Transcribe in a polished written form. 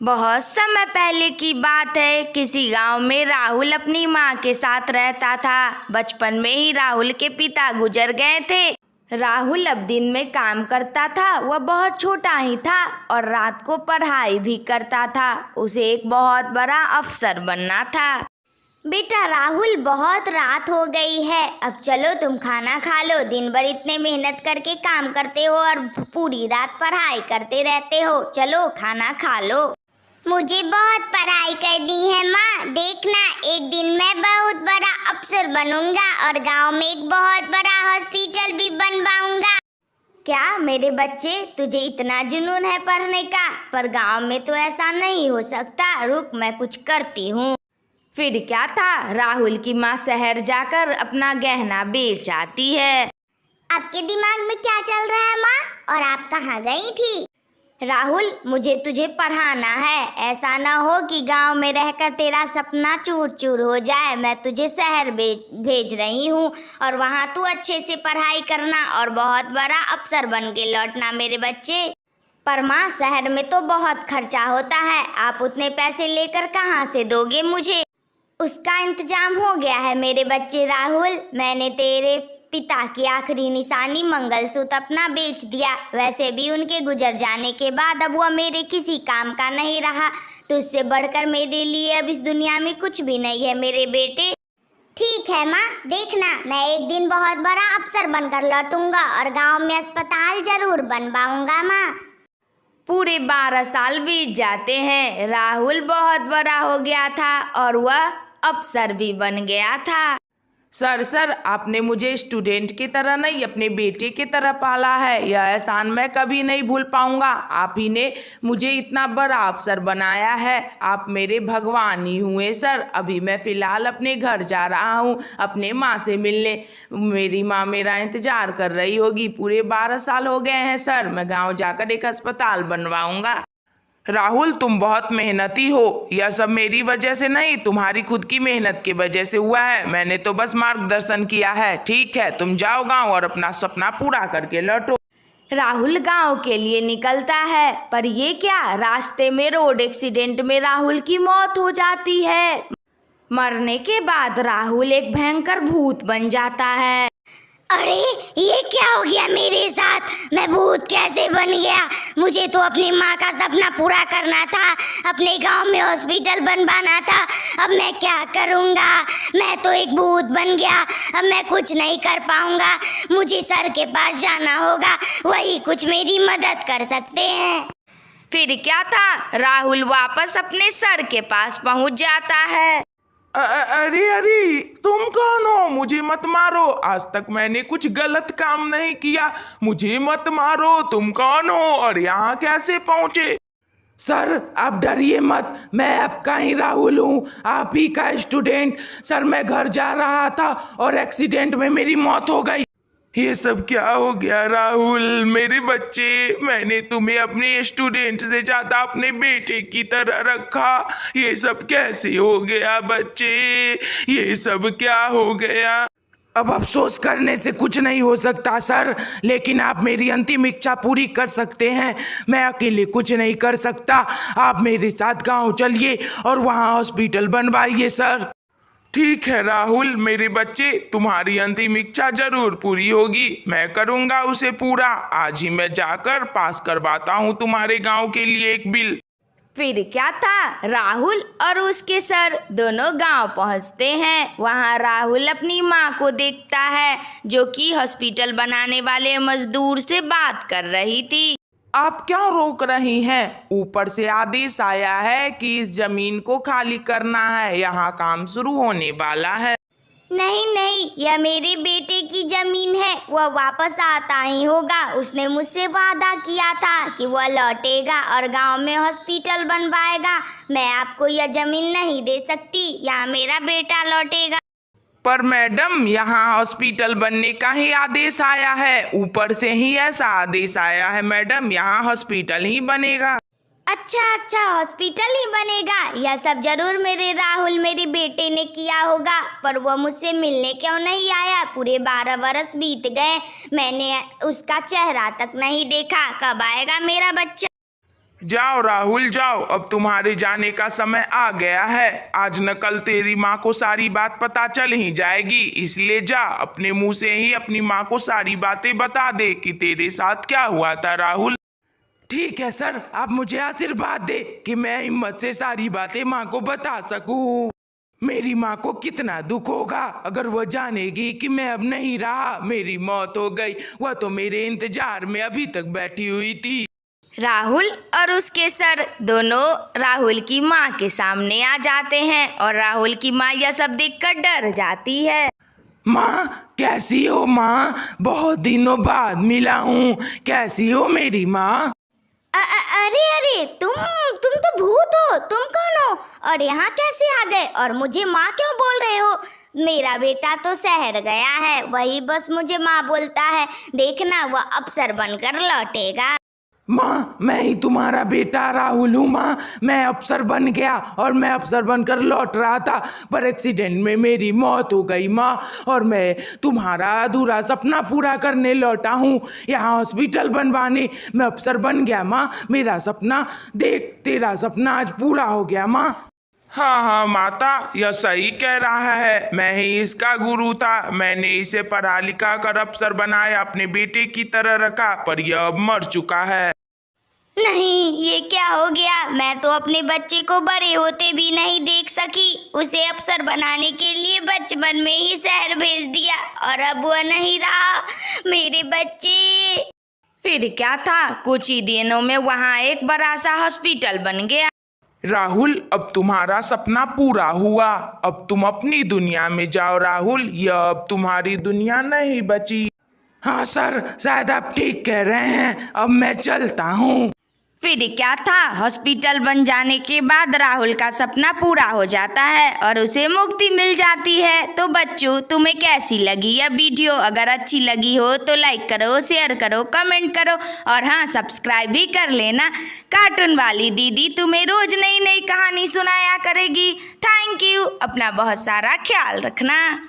बहुत समय पहले की बात है। किसी गांव में राहुल अपनी माँ के साथ रहता था। बचपन में ही राहुल के पिता गुजर गए थे। राहुल अब दिन में काम करता था। वह बहुत छोटा ही था और रात को पढ़ाई भी करता था। उसे एक बहुत बड़ा अफसर बनना था। बेटा राहुल, बहुत रात हो गई है, अब चलो तुम खाना खा लो। दिन भर इतने मेहनत करके काम करते हो और पूरी रात पढ़ाई करते रहते हो। चलो खाना खा लो। मुझे बहुत पढ़ाई करनी है माँ। देखना, एक दिन मैं बहुत बड़ा अफसर बनूंगा और गांव में एक बहुत बड़ा हॉस्पिटल भी बनवाऊंगा। क्या मेरे बच्चे, तुझे इतना जुनून है पढ़ने का? पर गांव में तो ऐसा नहीं हो सकता। रुक, मैं कुछ करती हूँ। फिर क्या था, राहुल की माँ शहर जाकर अपना गहना बेच आती है। आपके दिमाग में क्या चल रहा है माँ? और आप कहाँ गई थी? राहुल, मुझे तुझे पढ़ाना है। ऐसा ना हो कि गांव में रहकर तेरा सपना चूर चूर हो जाए। मैं तुझे शहर भेज रही हूँ और वहाँ तू अच्छे से पढ़ाई करना और बहुत बड़ा अफसर बन के लौटना मेरे बच्चे। पर माँ, शहर में तो बहुत खर्चा होता है। आप उतने पैसे लेकर कहाँ से दोगे मुझे? उसका इंतजाम हो गया है मेरे बच्चे राहुल। मैंने तेरे पिता की आखिरी निशानी मंगलसूत्र अपना बेच दिया। वैसे भी उनके गुजर जाने के बाद अब वह मेरे किसी काम का नहीं रहा। तो उससे बढ़कर मेरे लिए अब इस दुनिया में कुछ भी नहीं है मेरे बेटे। ठीक है माँ, देखना, मैं एक दिन बहुत बड़ा अफसर बनकर लौटूंगा और गांव में अस्पताल जरूर बनवाऊंगा माँ। पूरे 12 साल बीत जाते हैं। राहुल बहुत बड़ा हो गया था और वह अफसर भी बन गया था। सर, आपने मुझे स्टूडेंट की तरह नहीं, अपने बेटे की तरह पाला है। यह एहसान मैं कभी नहीं भूल पाऊंगा। आप ही ने मुझे इतना बड़ा अफसर बनाया है। आप मेरे भगवान ही हुए सर। अभी मैं फ़िलहाल अपने घर जा रहा हूँ अपने माँ से मिलने। मेरी माँ मेरा इंतज़ार कर रही होगी। पूरे 12 साल हो गए हैं सर। मैं गाँव जाकर एक अस्पताल बनवाऊँगा। राहुल, तुम बहुत मेहनती हो। यह सब मेरी वजह से नहीं, तुम्हारी खुद की मेहनत की वजह से हुआ है। मैंने तो बस मार्गदर्शन किया है। ठीक है, तुम जाओ गांव और अपना सपना पूरा करके लौटो। राहुल गांव के लिए निकलता है। पर ये क्या, रास्ते में रोड एक्सीडेंट में राहुल की मौत हो जाती है। मरने के बाद राहुल एक भयंकर भूत बन जाता है। अरे, ये क्या हो गया मेरे साथ? मैं भूत कैसे बन गया? मुझे तो अपनी माँ का सपना पूरा करना था, अपने गांव में हॉस्पिटल बनवाना था। अब मैं क्या करूँगा? मैं तो एक भूत बन गया। अब मैं कुछ नहीं कर पाऊँगा। मुझे सर के पास जाना होगा, वही कुछ मेरी मदद कर सकते हैं। फिर क्या था, राहुल वापस अपने सर के पास पहुँच जाता है। अरे, तुम कौन हो? मुझे मत मारो। आज तक मैंने कुछ गलत काम नहीं किया। मुझे मत मारो। तुम कौन हो और यहाँ कैसे पहुँचे? सर, आप डरिए मत। मैं आपका ही राहुल हूँ, आप ही का स्टूडेंट। सर, मैं घर जा रहा था और एक्सीडेंट में मेरी मौत हो गई। ये सब क्या हो गया राहुल? मेरे बच्चे, मैंने तुम्हें अपने स्टूडेंट से ज़्यादा अपने बेटे की तरह रखा। ये सब कैसे हो गया बच्चे? ये सब क्या हो गया? अब अफसोस करने से कुछ नहीं हो सकता सर, लेकिन आप मेरी अंतिम इच्छा पूरी कर सकते हैं। मैं अकेले कुछ नहीं कर सकता। आप मेरे साथ गांव चलिए और वहां हॉस्पिटल बनवाइए सर। ठीक है राहुल, मेरे बच्चे, तुम्हारी अंतिम इच्छा जरूर पूरी होगी। मैं करूँगा उसे पूरा। आज ही मैं जाकर पास करवाता हूँ तुम्हारे गांव के लिए एक बिल। फिर क्या था, राहुल और उसके सर दोनों गांव पहुंचते हैं। वहां राहुल अपनी माँ को देखता है, जो कि हॉस्पिटल बनाने वाले मजदूर से बात कर रही थी। आप क्या रोक रही हैं? ऊपर से आदेश आया है कि इस जमीन को खाली करना है। यहाँ काम शुरू होने वाला है। नहीं, यह मेरे बेटे की जमीन है। वह वापस आता ही होगा। उसने मुझसे वादा किया था कि वह लौटेगा और गांव में हॉस्पिटल बनवाएगा। मैं आपको यह जमीन नहीं दे सकती। यहाँ मेरा बेटा लौटेगा। पर मैडम, यहाँ हॉस्पिटल बनने का ही आदेश आया है। ऊपर से ही ऐसा आदेश आया है मैडम, यहाँ हॉस्पिटल ही बनेगा। अच्छा, हॉस्पिटल ही बनेगा। यह सब जरूर मेरे राहुल, मेरे बेटे ने किया होगा। पर वह मुझसे मिलने क्यों नहीं आया? पूरे 12 बरस बीत गए, मैंने उसका चेहरा तक नहीं देखा। कब आएगा मेरा बच्चा? जाओ राहुल जाओ, अब तुम्हारे जाने का समय आ गया है। आज न कल तेरी माँ को सारी बात पता चल ही जाएगी, इसलिए जा अपने मुंह से ही अपनी माँ को सारी बातें बता दे कि तेरे साथ क्या हुआ था राहुल। ठीक है सर, आप मुझे आशीर्वाद दे कि मैं हिम्मत से सारी बातें माँ को बता सकूं। मेरी माँ को कितना दुख होगा अगर वह जानेगी कि मैं अब नहीं रहा, मेरी मौत हो गई। वह तो मेरे इंतजार में अभी तक बैठी हुई थी। राहुल और उसके सर दोनों राहुल की माँ के सामने आ जाते हैं और राहुल की माँ यह सब देखकर डर जाती है। माँ कैसी हो माँ, बहुत दिनों बाद मिला हूँ, कैसी हो मेरी माँ। अरे अरे तुम तो भूत हो, तुम कौन हो और यहाँ कैसे आ गए और मुझे माँ क्यों बोल रहे हो? मेरा बेटा तो शहर गया है, वही बस मुझे माँ बोलता है, देखना वह अफसर बनकर लौटेगा। माँ मैं ही तुम्हारा बेटा राहुल हूँ माँ, मैं अफसर बन गया और मैं अफसर बनकर लौट रहा था, पर एक्सीडेंट में मेरी मौत हो गई माँ, और मैं तुम्हारा अधूरा सपना पूरा करने लौटा हूँ यहाँ हॉस्पिटल बनवाने। मैं अफसर बन गया माँ, मेरा सपना देख, तेरा सपना आज पूरा हो गया माँ। हाँ हाँ माता, यह सही कह रहा है, मैं ही इसका गुरु था। मैंने इसे पढ़ा लिखा कर अफसर बनाया, अपने बेटे की तरह रखा, पर यह अब मर चुका है। नहीं, ये क्या हो गया? मैं तो अपने बच्चे को बड़े होते भी नहीं देख सकी। उसे अफसर बनाने के लिए बचपन में ही शहर भेज दिया और अब वह नहीं रहा। मेरे बच्चे। फिर क्या था, कुछ ही दिनों में वहाँ एक बड़ा सा हॉस्पिटल बन गया। राहुल अब तुम्हारा सपना पूरा हुआ, अब तुम अपनी दुनिया में जाओ राहुल, यह अब तुम्हारी दुनिया नहीं बची। हाँ सर, शायद आप ठीक कह रहे हैं, अब मैं चलता हूँ। फिर क्या था, हॉस्पिटल बन जाने के बाद राहुल का सपना पूरा हो जाता है और उसे मुक्ति मिल जाती है। तो बच्चों, तुम्हें कैसी लगी यह वीडियो? अगर अच्छी लगी हो तो लाइक करो, शेयर करो, कमेंट करो और हाँ, सब्सक्राइब भी कर लेना। कार्टून वाली दीदी तुम्हें रोज नई नई कहानी सुनाया करेगी। थैंक यू, अपना बहुत सारा ख्याल रखना।